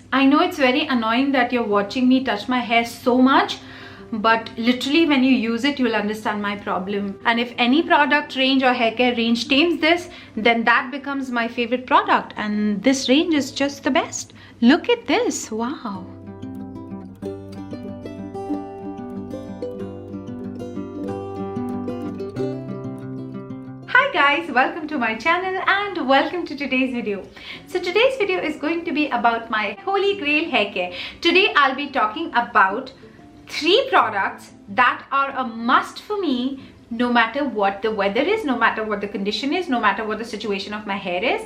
I know it's very annoying that you're watching me touch my hair so much, but literally when you use it, you'll understand my problem. And if any product range or hair care range tames this, then that becomes my favorite product. And this range is just the best. Look at this. Wow. Hi guys, welcome to my channel and welcome to today's video. So today's video is going to be about my holy grail hair care. Today I'll be talking about 3 products that are a must for me no matter what the weather is, no matter what the condition is, no matter what the situation of my hair is.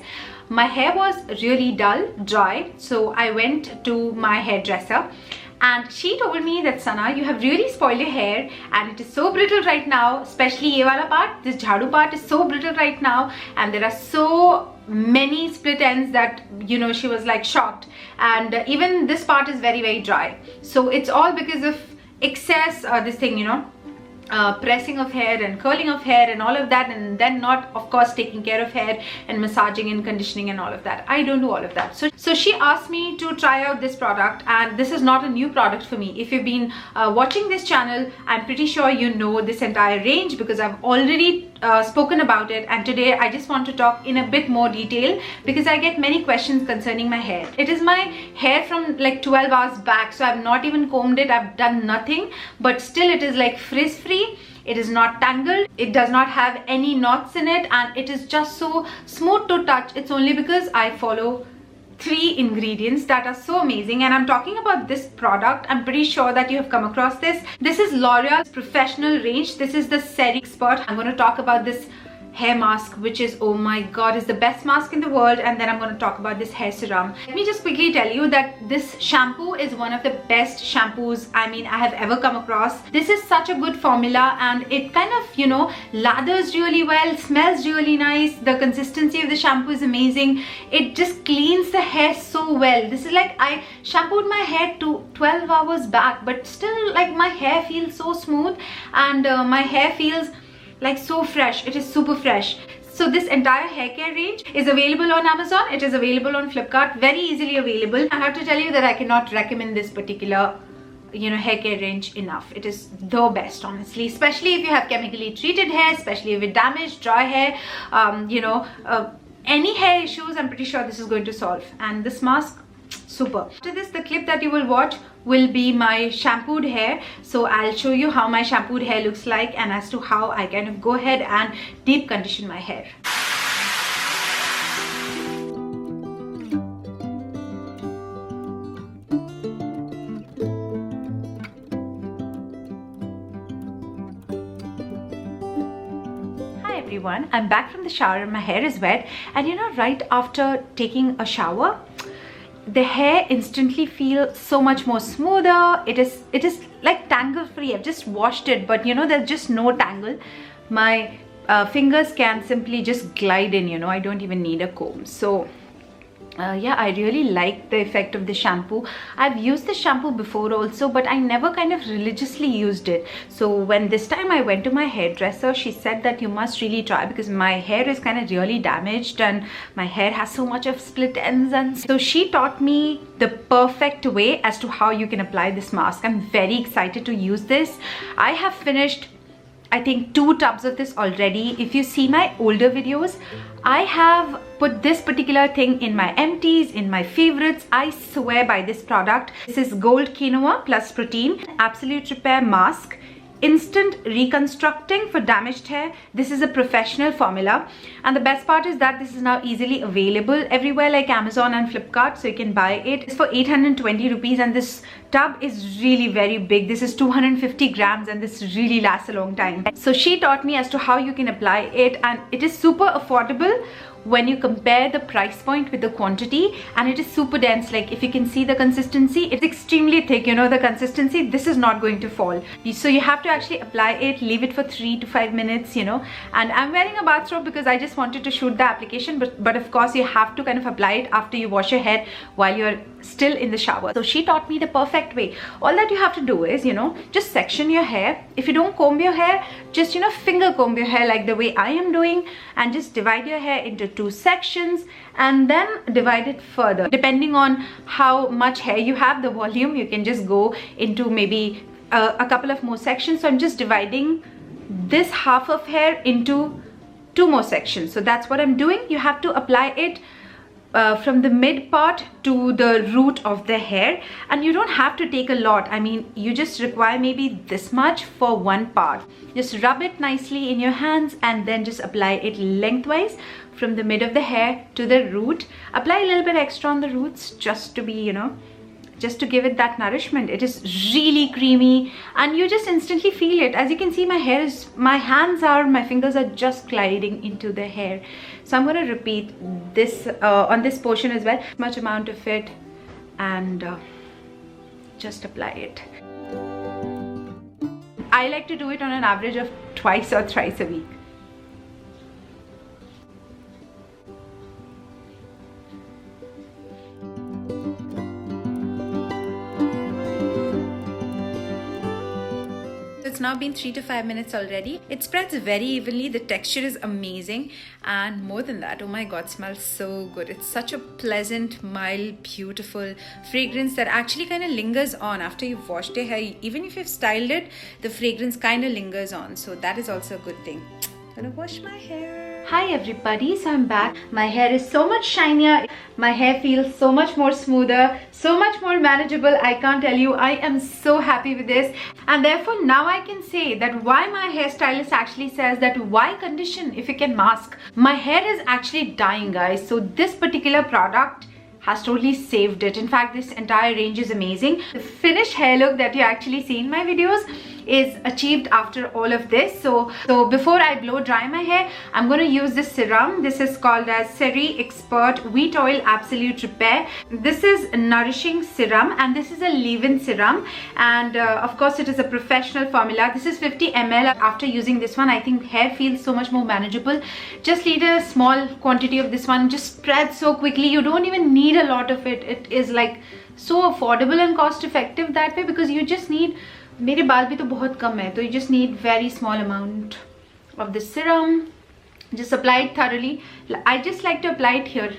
My hair was really dull, dry, so I went to my hairdresser and she told me that Sana, you have really spoiled your hair and it is so brittle right now, especially ye wala part, this jhadu part is so brittle right now, and there are so many split ends that, you know, she was like shocked, and even this part is very dry. So it's all because of excess this thing, you know, pressing of hair and curling of hair and all of that, and then not of course taking care of hair and massaging and conditioning and all of that. I don't do all of that. So she asked me to try out this product, and this is not a new product for me. If you've been watching this channel, I'm pretty sure you know this entire range because I've already spoken about it, and today I just want to talk in a bit more detail because I get many questions concerning my hair. It is my hair from like 12 hours back, so I've not even combed it, I've done nothing, but still it is like frizz free. It is not tangled, it does not have any knots in it, and it is just so smooth to touch. It's only because I follow 3 ingredients that are so amazing, and I'm talking about this product. I'm pretty sure that you have come across this. This is Loreal Professional Range. This is the Serie Expert. I'm going to talk about this hair mask, which is, oh my god, is the best mask in the world, and then I'm going to talk about this hair serum. Let me just quickly tell you that this shampoo is one of the best shampoos I have ever come across. This is such a good formula, and it kind of, you know, lathers really well, smells really nice. The consistency of the shampoo is amazing. It just cleans the hair so well. This is like, I shampooed my hair 12 hours back, but still like my hair feels so smooth, and my hair feels like so fresh. It is super fresh. So this entire hair care range is available on Amazon. It is available on Flipkart, very easily available. I have to tell you that I cannot recommend this particular, you know, hair care range enough. It is the best, honestly, especially if you have chemically treated hair, especially with damaged dry hair, you know, any hair issues, I'm pretty sure this is going to solve. And this mask, super. After this, the clip that you will watch will be my shampooed hair. So I'll show you how my shampooed hair looks like and as to how I kind of go ahead and deep condition my hair. Hi everyone, I'm back from the shower and my hair is wet, and you know, right after taking a shower, the hair instantly feels so much more smoother. It is like tangle free. I've just washed it, but you know, there's just no tangle. My fingers can simply just glide in, you know, I don't even need a comb. So yeah, I really like the effect of the shampoo. I've used the shampoo before also, but I never kind of religiously used it. So when this time I went to my hairdresser, she said that you must really try, because my hair is kind of really damaged and my hair has so much of split ends, and so she taught me the perfect way as to how you can apply this mask. I'm very excited to use this. I have finished, I think, 2 tubs of this already. If you see my older videos, I have put this particular thing in my empties, in my favorites. I swear by this product. This is Gold Quinoa Plus Protein Absolute Repair Mask. Instant reconstructing for damaged hair. This is a professional formula, and the best part is that this is now easily available everywhere like Amazon and Flipkart, so you can buy it. It's for 820 rupees, and this tub is really very big. This is 250 grams, and this really lasts a long time. So she taught me as to how you can apply it, and it is super affordable when you compare the price point with the quantity, and it is super dense. Like, if you can see the consistency, it's extremely thick, you know, the consistency. This is not going to fall, so you have to actually apply it, leave it for 3 to 5 minutes, you know. And I'm wearing a bathrobe because I just wanted to shoot the application, but of course you have to kind of apply it after you wash your hair while you're still in the shower. So she taught me the perfect way. All that you have to do is, just section your hair. If you don't comb your hair, just, finger comb your hair like the way I am doing, and just divide your hair into 2 sections and then divide it further. Depending on how much hair you have, the volume, you can just go into maybe a couple of more sections. So I'm just dividing this half of hair into 2 more sections. So that's what I'm doing. You have to apply it from the mid part to the root of the hair, and you don't have to take a lot. I mean, you just require maybe this much for one part. Just rub it nicely in your hands and then just apply it lengthwise from the mid of the hair to the root. Apply a little bit extra on the roots just to be, just to give it that nourishment. It is really creamy and you just instantly feel it. As you can see, my fingers are just gliding into the hair. So I'm going to repeat this on this portion as well, much amount of it, and just apply it. I like to do it on an average of twice or thrice a week. It's now been 3 to 5 minutes already. It spreads very evenly. The texture is amazing, and more than that, oh my god, smells so good. It's such a pleasant, mild, beautiful fragrance that actually kind of lingers on after you've washed your hair. Even if you've styled it, the fragrance kind of lingers on, so that is also a good thing. I'm gonna wash my hair. Hi everybody, so I'm back. My hair is so much shinier. My hair feels so much more smoother, so much more manageable. I can't tell you, I am so happy with this. And therefore now I can say that why my hairstylist actually says that why condition if you can mask. My hair is actually dying, guys. So this particular product has totally saved it. In fact, this entire range is amazing. The finished hair look that you actually see in my videos is achieved after all of this. So before I blow dry my hair, I'm going to use this serum. This is called as Serie Expert Wheat Oil Absolute Repair. This is nourishing serum and this is a leave-in serum, and of course it is a professional formula. This is 50 ml. After using this one, I think hair feels so much more manageable. Just need a small quantity of this one, just spreads so quickly. You don't even need a lot of it. It is like so affordable and cost effective that way, because you just need, मेरे बाल भी तो बहुत कम है, तो you just need very small amount of the serum. Just apply it thoroughly. I just like to apply it here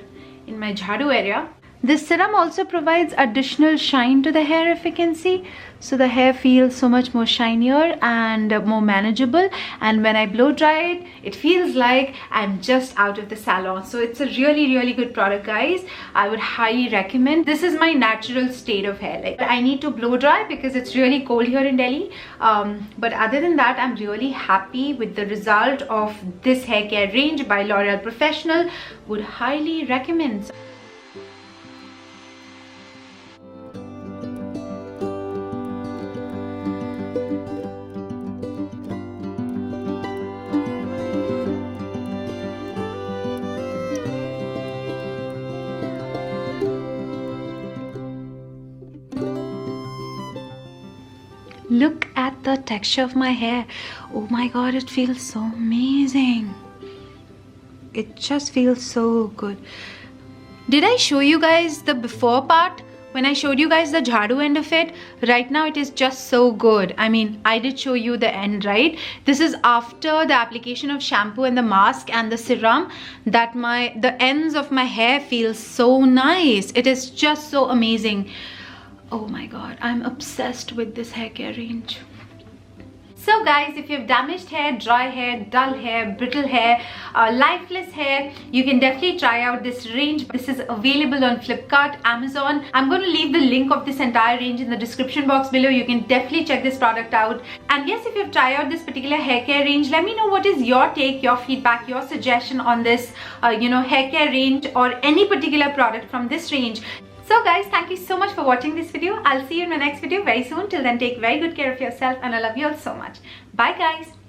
in my jhadu area. This serum also provides additional shine to the hair, if you can see. So the hair feels so much more shinier and more manageable. And when I blow dry it, it feels like I'm just out of the salon. So it's a really, really good product, guys. I would highly recommend. This is my natural state of hair. Like, I need to blow dry because it's really cold here in Delhi. But other than that, I'm really happy with the result of this hair care range by Loreal Professional. Would highly recommend. Look at the texture of my hair. Oh my god, it feels so amazing. It just feels so good. Did I show you guys the before part? When I showed you guys the jhadu end of it, right now it is just so good. I mean, I did show you the end, right? This is after the application of shampoo and the mask and the serum that the ends of my hair feels so nice. It is just so amazing. Oh my god, I'm obsessed with this hair care range. So guys, if you have damaged hair, dry hair, dull hair, brittle hair, lifeless hair, you can definitely try out this range. This is available on Flipkart, Amazon. I'm going to leave the link of this entire range in the description box below. You can definitely check this product out. And yes, if you've tried out this particular hair care range, let me know what is your take, your feedback, your suggestion on this, hair care range or any particular product from this range. So guys, thank you so much for watching this video. I'll see you in my next video very soon. Till then, take very good care of yourself and I love you all so much. Bye guys.